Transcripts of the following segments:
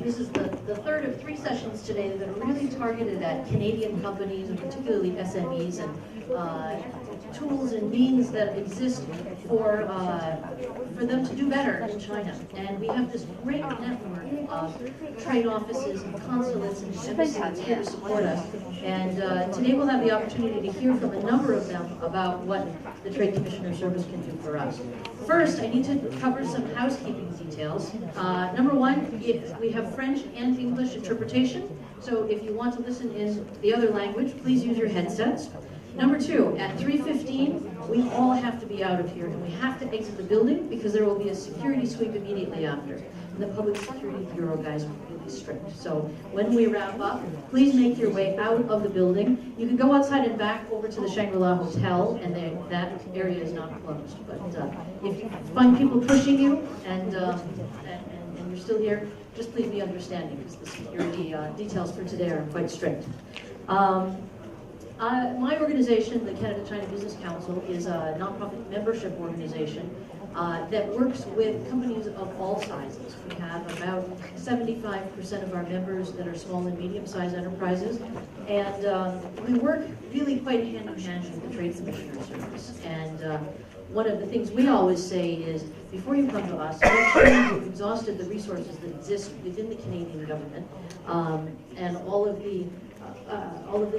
This is the third of 3 sessions today that are really targeted at Canadian companies, and particularly SMEs, and tools and means that exist for them to do better in China. And we have this great network of trade offices and consulates and embassies here to support us. And today we'll have the opportunity to hear from a number of them about what the Trade Commissioner Service can do for us. First, I need to cover some housekeeping details. Number one, we have French and English interpretation. So if you want to listen in the other language, please use your headsets. Number two, at 3:15, we all have to be out of here, and we have to exit the building because there will be a security sweep immediately after. And the Public Security Bureau guys will be strict. So when we wrap up, please make your way out of the building. You can go outside and back over to the Shangri-La Hotel, and that area is not closed. But if you find people pushing you and you're still here, just please be understanding because the security details for today are quite strict. My organization, the Canada-China Business Council, is a nonprofit membership organization that works with companies of all sizes. We have about 75% of our members that are small and medium-sized enterprises, and we work really quite hand-in-hand with the Trade Commissioner Service. And one of the things we always say is, before you come to us, make sure you've exhausted the resources that exist within the Canadian government and all of the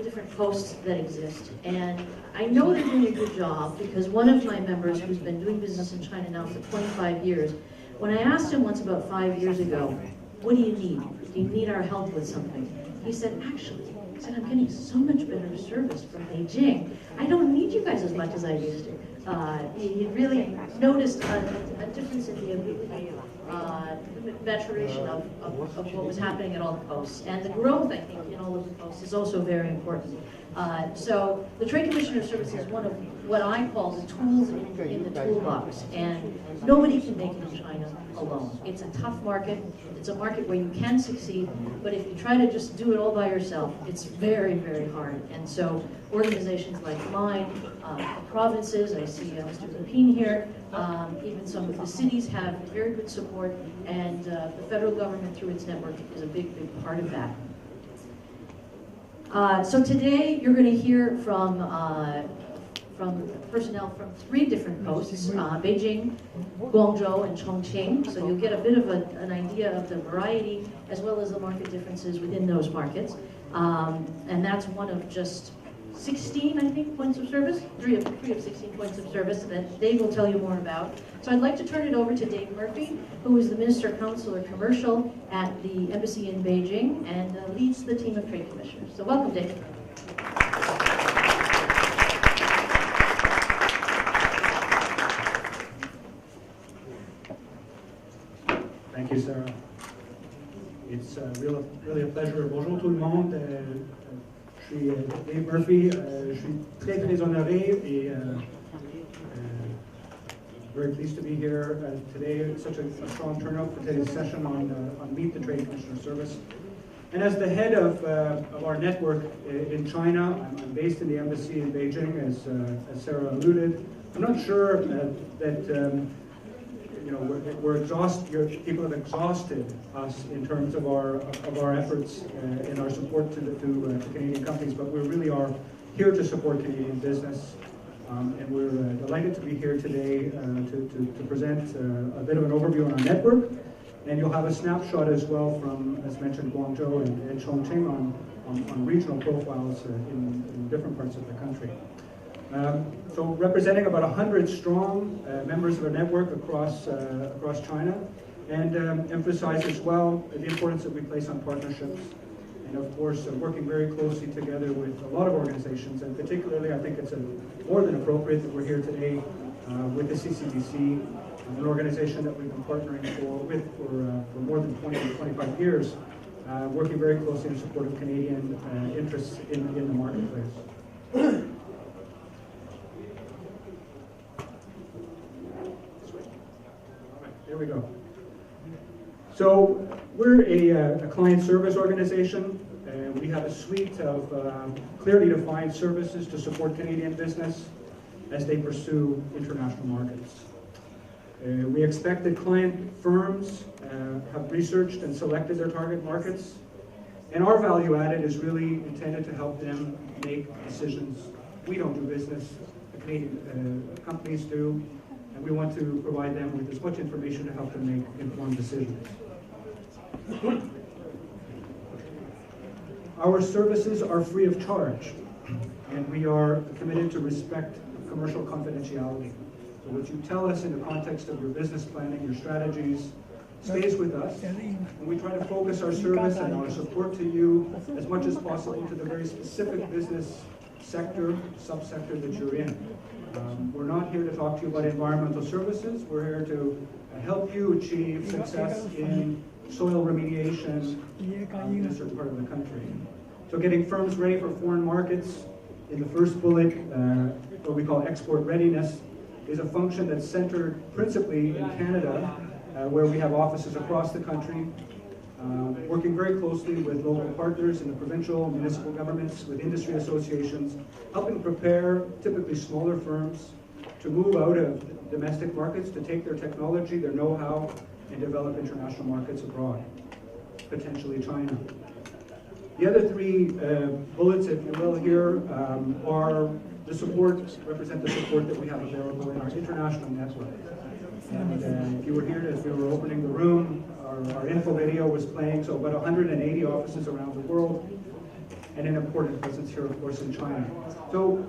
different posts that exist. And I know they're doing a good job because one of my members who's been doing business in China now for 25 years, when I asked him once about 5 years ago, what do you need? Do you need our help with something? He said, actually, I'm getting so much better service from Beijing. I don't need you guys as much as I used to. He really noticed a difference in the ability, maturation of what was happening at all the posts. And the growth, I think, in all of the posts is also very important. So the Trade Commissioner Service is one of what I call the tools in the toolbox. And nobody can make it in China alone. It's a tough market. It's a market where you can succeed. But if you try to just do it all by yourself, it's very, very hard. And so organizations like mine, provinces, I see Mr. Lapine here, even some of the cities have very good support, and the federal government through its network is a big, big part of that. So today you're going to hear from personnel from 3 different posts, Beijing, Guangzhou, and Chongqing. So you'll get a bit of an idea of the variety as well as the market differences within those markets. And that's one of just 16, I think, points of service, 3 of 16 points of service that Dave will tell you more about. So I'd like to turn it over to Dave Murphy, who is the Minister Consular Commercial at the Embassy in Beijing and leads the team of Trade Commissioners. So welcome, Dave. Thank you, Sarah. It's really a pleasure. Bonjour tout le monde. Je suis Dave Murphy. Je suis très honoré et very pleased to be here today. Such a strong turnout for today's session on Meet the Trade Commissioner Service. And as the head of our network in China, I'm based in the embassy in Beijing, as Sarah alluded. I'm not sure that we're exhausted. People have exhausted us in terms of our efforts in our support to Canadian companies, but we really are here to support Canadian business, and we're delighted to be here today to present a bit of an overview on our network, and you'll have a snapshot as well from, as mentioned, Guangzhou and Chongqing on regional profiles in different parts of the country. So representing about 100 strong members of our network across China, and emphasize as well the importance that we place on partnerships, and of course working very closely together with a lot of organizations, and particularly I think it's more than appropriate that we're here today with the CCBC, an organization that we've been partnering with for more than 20 to 25 years, working very closely in support of Canadian interests in the marketplace. There we go. So we're a client service organization. We have a suite of clearly defined services to support Canadian business as they pursue international markets. We expect that client firms have researched and selected their target markets, and our value added is really intended to help them make decisions. We don't do business, the Canadian companies do, and we want to provide them with as much information to help them make informed decisions. Our services are free of charge, and we are committed to respect commercial confidentiality. So what you tell us in the context of your business planning, your strategies, stays with us, and we try to focus our service and our support to you as much as possible to the very specific business sector, subsector that you're in. We're not here to talk to you about environmental services. We're here to help you achieve success in soil remediation in a certain part of the country. So getting firms ready for foreign markets, in the first bullet, what we call export readiness, is a function that's centered principally in Canada, where we have offices across the country, working very closely with local partners in the provincial, municipal governments, with industry associations, helping prepare typically smaller firms to move out of domestic markets, to take their technology, their know-how, and develop international markets abroad, potentially China. The other three bullets, if you will, here are the support, represent the support that we have available in our international network. And if you were here as we were opening the room, our info video was playing, so about 180 offices around the world, and an important presence here, of course, in China. So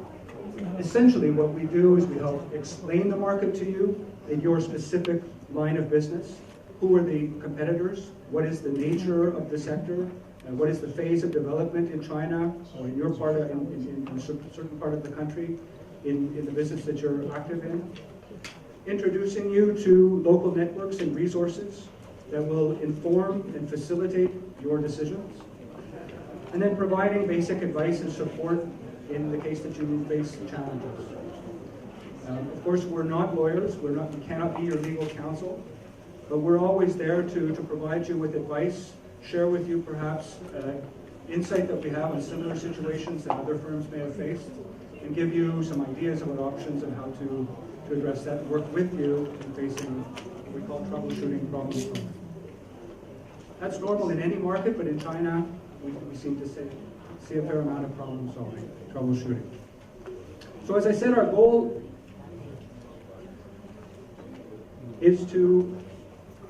essentially what we do is we help explain the market to you in your specific line of business. Who are the competitors? What is the nature of the sector? What is the phase of development in China or in your part of, in a certain part of the country, in the business that you're active in? Introducing you to local networks and resources that will inform and facilitate your decisions. And then providing basic advice and support in the case that you face challenges. Of course, we're not lawyers. We cannot be your legal counsel. But we're always there to provide you with advice, share with you perhaps insight that we have on similar situations that other firms may have faced, and give you some ideas about options and how to address that, work with you in facing what we call troubleshooting, problem solving. That's normal in any market, but in China, we seem to see a fair amount of problem solving, troubleshooting. So as I said, our goal is to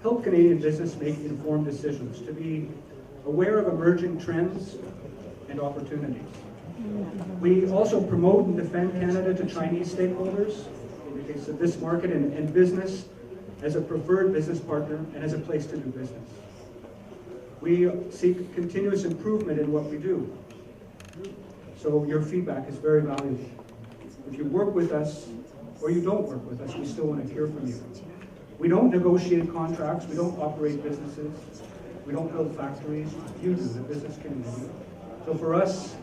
help Canadian business make informed decisions, to be aware of emerging trends and opportunities. We also promote and defend Canada to Chinese stakeholders, in the case of this market, and business as a preferred business partner and as a place to do business. We seek continuous improvement in what we do. So your feedback is very valuable. If you work with us or you don't work with us, we still want to hear from you. We don't negotiate contracts, we don't operate businesses, we don't build factories. You do, the business community. So for us,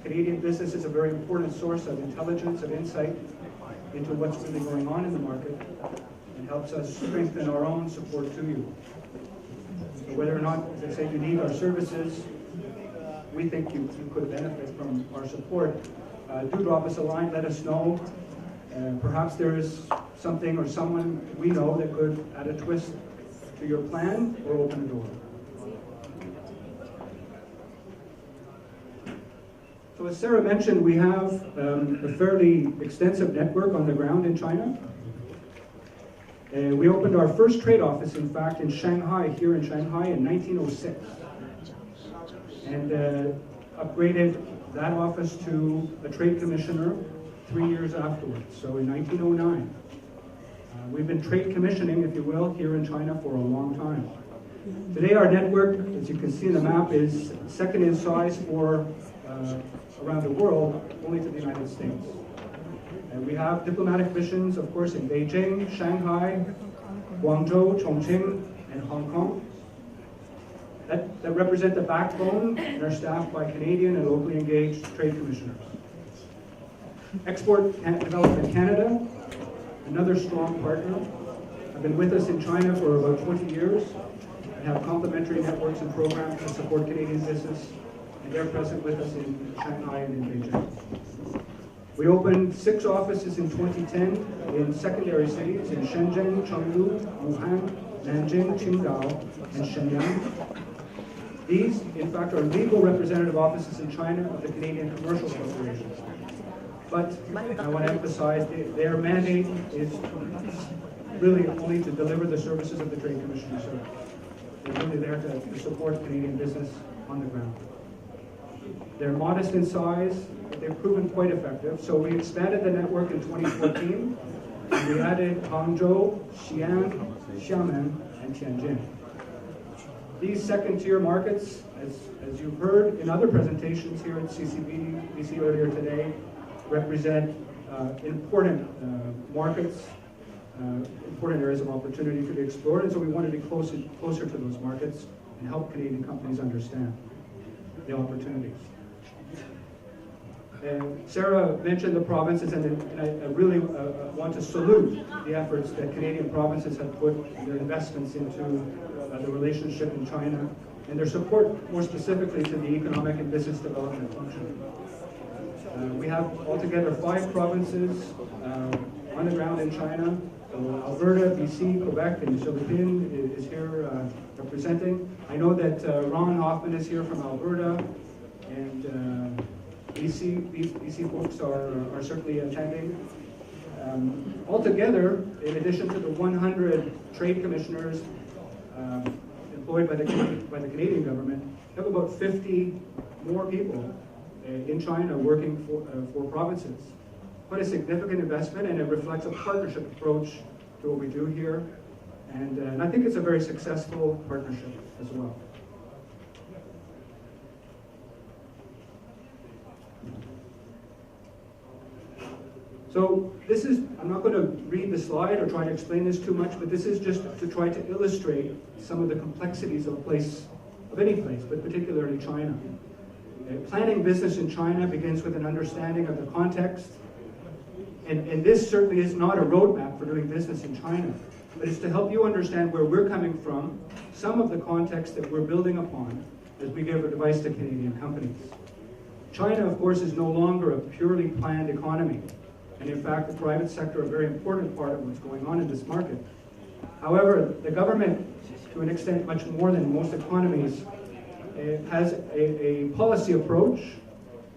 Canadian business is a very important source of intelligence, of insight into what's really going on in the market, and helps us strengthen our own support to you. So whether or not, as I say, you need our services, we think you could benefit from our support. Do drop us a line, let us know. Perhaps there is something or someone we know that could add a twist to your plan or open a door. So as Sarah mentioned, we have a fairly extensive network on the ground in China. We opened our first trade office, in fact, in Shanghai, here in Shanghai in 1906. And upgraded that office to a trade commissioner 3 years afterwards, so in 1909. We've been trade commissioning, if you will, here in China for a long time. Today our network, as you can see in the map, is second in size for around the world, only to the United States. And we have diplomatic missions, of course, in Beijing, Shanghai, Guangzhou, Chongqing, and Hong Kong. That represent the backbone and are staffed by Canadian and locally engaged trade commissioners. Export Development Canada, another strong partner, have been with us in China for about 20 years and have complementary networks and programs to support Canadian business, and they're present with us in Shanghai and in Beijing. We opened 6 offices in 2010 in secondary cities in Shenzhen, Chengdu, Wuhan, Nanjing, Qingdao, and Shenyang. These, in fact, are legal representative offices in China of the Canadian Commercial Corporation. But I want to emphasize their mandate is really only to deliver the services of the Trade Commissioner Service. They're really there to support Canadian business on the ground. They're modest in size, but they've proven quite effective. So we expanded the network in 2014, and we added Hangzhou, Xi'an, Xiamen, and Tianjin. These second-tier markets, as you've heard in other presentations here at CCBC earlier today, represent important markets, important areas of opportunity to be explored, and so we want to be closer to those markets and help Canadian companies understand the opportunities. Sarah mentioned the provinces, and I really want to salute the efforts that Canadian provinces have put their investments into the relationship in China, and their support more specifically to the economic and business development function. We have altogether 5 provinces on the ground in China. Alberta, BC, Quebec, and Philippines is here representing. I know that Ron Hoffman is here from Alberta, and BC folks are certainly attending. Altogether, in addition to the 100 trade commissioners employed by the Canadian government, we have about 50 more people in China working for provinces. Quite a significant investment, and it reflects a partnership approach to what we do here. And I think it's a very successful partnership as well. So this is, I'm not going to read the slide or try to explain this too much, but this is just to try to illustrate some of the complexities of any place, but particularly China. Planning business in China begins with an understanding of the context, and this certainly is not a roadmap for doing business in China, but it's to help you understand where we're coming from, some of the context that we're building upon as we give advice to Canadian companies. China, of course, is no longer a purely planned economy, and in fact, the private sector are a very important part of what's going on in this market. However, the government, to an extent much more than most economies, has a policy approach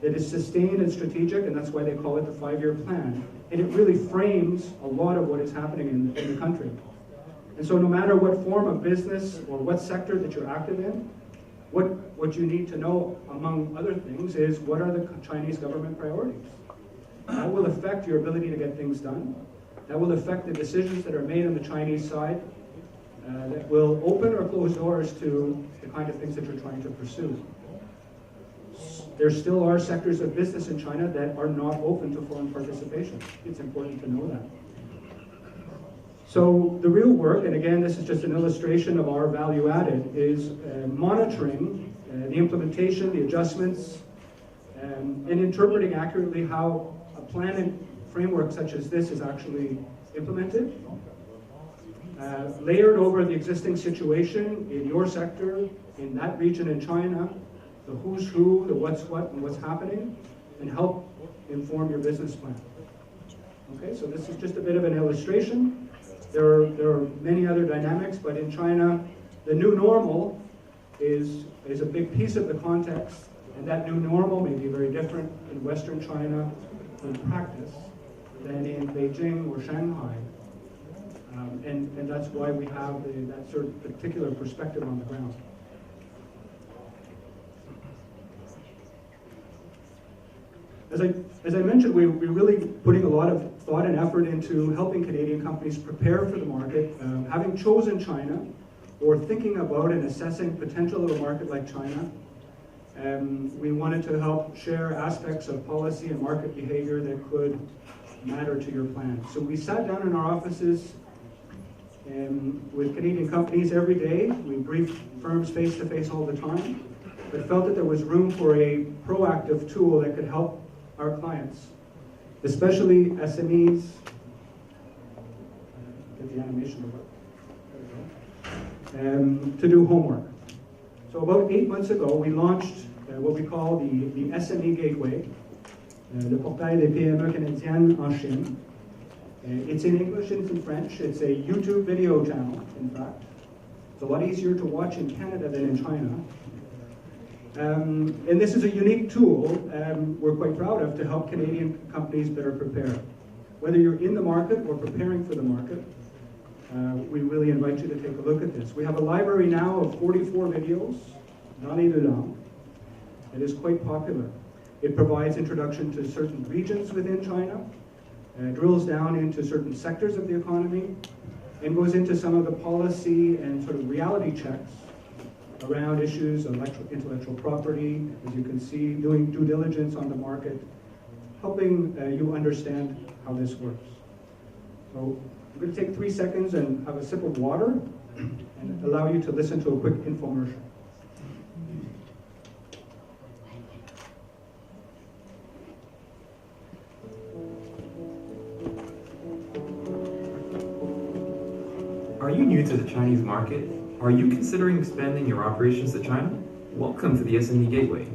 that is sustained and strategic, and that's why they call it the 5-year plan. And it really frames a lot of what is happening in the country. And so no matter what form of business or what sector that you're active in, what you need to know, among other things, is what are the Chinese government priorities. That will affect your ability to get things done. That will affect the decisions that are made on the Chinese side that will open or close doors to the kind of things that you're trying to pursue. There still are sectors of business in China that are not open to foreign participation. It's important to know that. So the real work, and again, this is just an illustration of our value added, is monitoring the implementation, the adjustments, and interpreting accurately how a planning framework such as this is actually implemented, layered over the existing situation in your sector, in that region in China, the who's who, the what's what, and what's happening, and help inform your business plan. Okay, so this is just a bit of an illustration. There are many other dynamics, but in China, the new normal is a big piece of the context, and that new normal may be very different in Western China in practice than in Beijing or Shanghai. And that's why we have that sort of particular perspective on the ground. As I mentioned, we're really putting a lot of thought and effort into helping Canadian companies prepare for the market. Having chosen China, or thinking about and assessing potential of a market like China, we wanted to help share aspects of policy and market behavior that could matter to your plan. So we sat down in our offices with Canadian companies every day. We briefed firms face-to-face all the time, but felt that there was room for a proactive tool that could help our clients, especially SMEs. Get the animation over. To do homework. So about 8 months ago, we launched what we call the SME Gateway. le portail des PME canadiennes en Chine. It's in English, it's in French. It's a YouTube video channel, in fact. It's a lot easier to watch in Canada than in China. And this is a unique tool we're quite proud of to help Canadian companies better prepare. Whether you're in the market or preparing for the market, we really invite you to take a look at this. We have a library now of 44 videos, dans les deux langues. It is quite popular. It provides introduction to certain regions within China, drills down into certain sectors of the economy, and goes into some of the policy and sort of reality checks around issues of intellectual property, as you can see, doing due diligence on the market, helping you understand how this works. So I'm going to take 3 seconds and have a sip of water and allow you to listen to a quick infomercial. Are you new to the Chinese market? Are you considering expanding your operations to China? Welcome to the SME Gateway.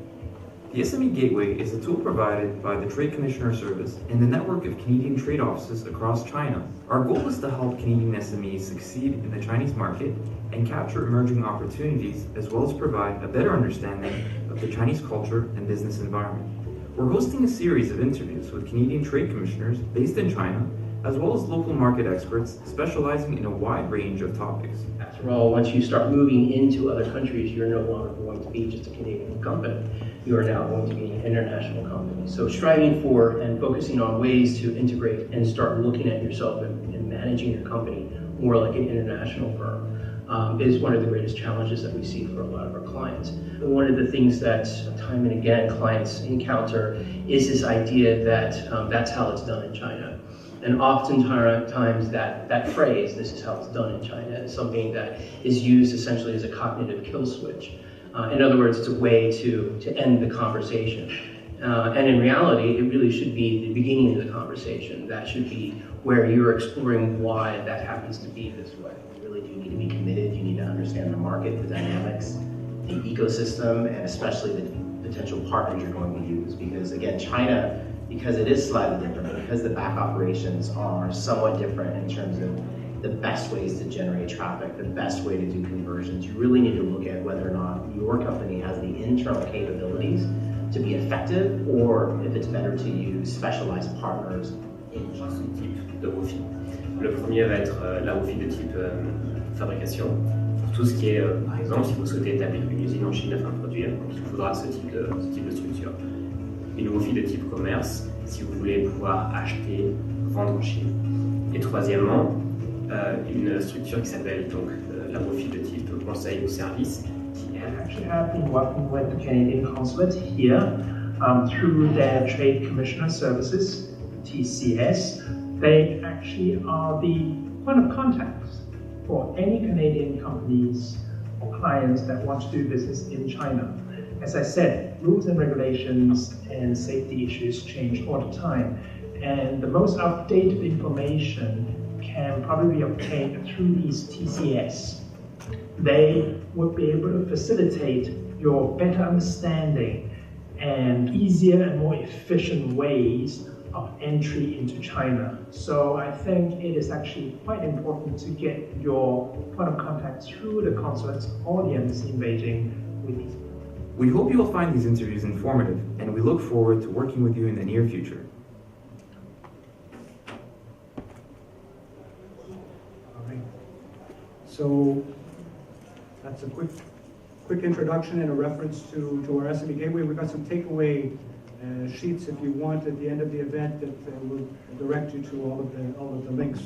The SME Gateway is a tool provided by the Trade Commissioner Service and the network of Canadian trade offices across China. Our goal is to help Canadian SMEs succeed in the Chinese market and capture emerging opportunities, as well as provide a better understanding of the Chinese culture and business environment. We're hosting a series of interviews with Canadian trade commissioners based in China, as well as local market experts specializing in a wide range of topics. After all, once you start moving into other countries, you're no longer going to be just a Canadian company. You are now going to be an international company. So striving for and focusing on ways to integrate and start looking at yourself and managing your company more like an international firm is one of the greatest challenges that we see for a lot of our clients. And one of the things that time and again clients encounter is this idea that that's how it's done in China. And oftentimes that phrase, this is how it's done in China, is something that is used essentially as a cognitive kill switch. In other words, it's a way to end the conversation. And in reality, it really should be the beginning of the conversation. That should be where you're exploring why that happens to be this way. You really do need to be committed. You need to understand the market, the dynamics, the ecosystem, and especially the potential partners you're going to use. Because again, China, because it is slightly different, because the back operations are somewhat different in terms of the best ways to generate traffic, the best way to do conversions, you really need to look at whether or not your company has the internal capabilities to be effective, or if it's better to use specialized partners in China. Type de refit. Le premier va être la refit de type fabrication. Pour tout ce qui est, par exemple, si vous souhaitez établir une usine en Chine afin de produire, donc il faudra ce type de structure. Une refit de type commerce, si vous voulez pouvoir acheter, vendre en Chine. Et troisièmement, une structure qui s'appelle donc la refit de type conseil ou service. I actually have been working with the Canadian consulate here through their Trade Commissioner Services, TCS. They actually are the point of contact for any Canadian companies or clients that want to do business in China. As I said, rules and regulations and safety issues change all the time, and the most updated information can probably be obtained through these TCS. They would be able to facilitate your better understanding and easier and more efficient ways of entry into China. So I think it is actually quite important to get your point of contact through the consulates or the embassy in Beijing with these. We hope you will find these interviews informative, and we look forward to working with you in the near future. All right. So that's a quick introduction and a reference to our SME Gateway. We've got some takeaway sheets if you want at the end of the event that will direct you to all of the links.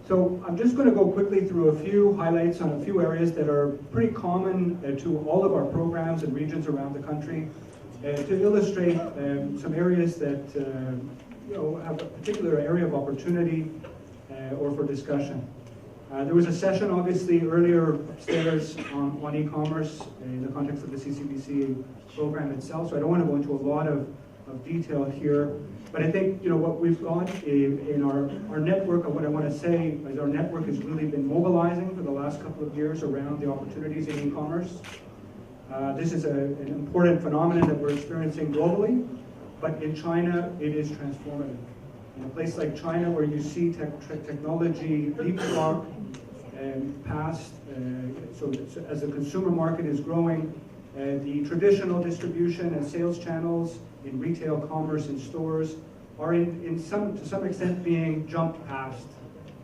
So I'm just going to go quickly through a few highlights on a few areas that are pretty common to all of our programs and regions around the country to illustrate some areas that have a particular area of opportunity or for discussion. There was a session, obviously, earlier upstairs on e-commerce in the context of the CCBC program itself, so I don't want to go into a lot of detail here. But I think what we've got in our network, what I want to say is our network has really been mobilizing for the last couple of years around the opportunities in e-commerce. This is an important phenomenon that we're experiencing globally. but in China, it is transformative. In a place like China, where you see technology leapfrog past, so as the consumer market is growing, the traditional distribution and sales channels in retail commerce and stores are to some extent being jumped past.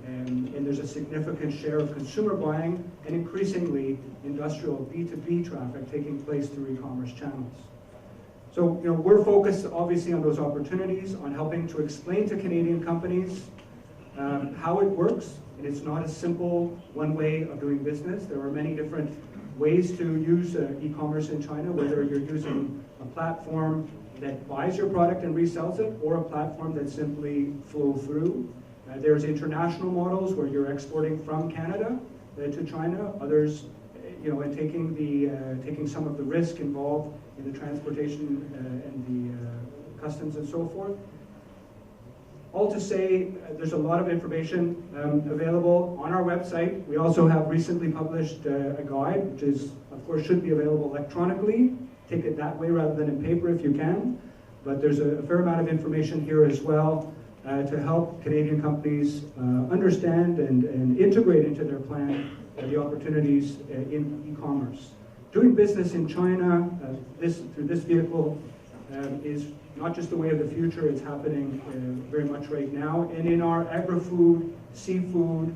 And there's a significant share of consumer buying and increasingly industrial B2B traffic taking place through e-commerce channels. So we're focused obviously on those opportunities, on helping to explain to Canadian companies how it works. And it's not a simple one way of doing business. There are many different ways to use e-commerce in China, whether you're using a platform that buys your product and resells it, or a platform that simply flow through. There's international models where you're exporting from Canada to China. Others, and taking some of the risk involved in the transportation and the customs and so forth. All to say, there's a lot of information available on our website. We also have recently published a guide, which is, of course, should be available electronically. Take it that way rather than in paper if you can. But there's a fair amount of information here as well to help Canadian companies understand and integrate into their plan the opportunities in e-commerce. Doing business in China through this vehicle is not just the way of the future, it's happening very much right now. And in our agri-food, seafood,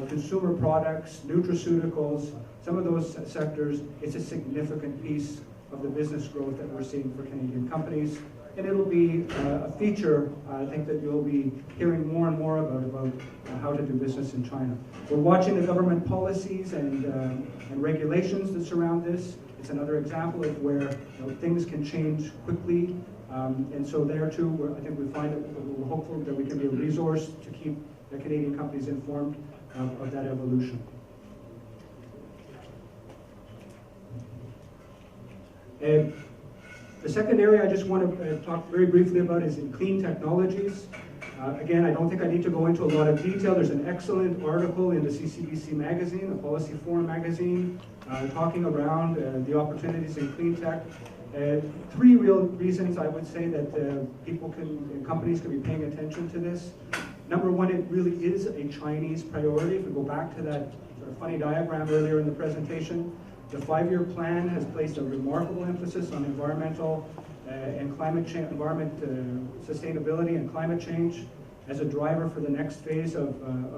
consumer products, nutraceuticals, some of those sectors, it's a significant piece of the business growth that we're seeing for Canadian companies. And it'll be a feature, I think, that you'll be hearing more and more about how to do business in China. We're watching the government policies and regulations that surround this. It's another example of where things can change quickly. And so there too, I think we find that we're hopeful that we can be a resource to keep the Canadian companies informed of that evolution. The second area I just want to talk very briefly about is in clean technologies. Again, I don't think I need to go into a lot of detail. There's an excellent article in the CCBC magazine, the Policy Forum magazine, talking around the opportunities in clean tech. Three real reasons I would say that companies can be paying attention to this. Number one, it really is a Chinese priority. If we go back to that sort of funny diagram earlier in the presentation, the 5-year plan has placed a remarkable emphasis on environmental and climate change, sustainability and climate change as a driver for the next phase of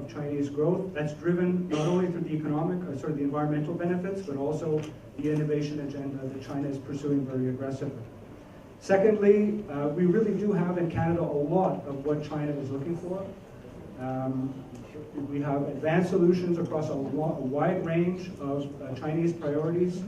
Chinese growth. That's driven not only through the economic, the environmental benefits, but also the innovation agenda that China is pursuing very aggressively. Secondly, we really do have in Canada a lot of what China is looking for. We have advanced solutions across a wide range of Chinese priorities.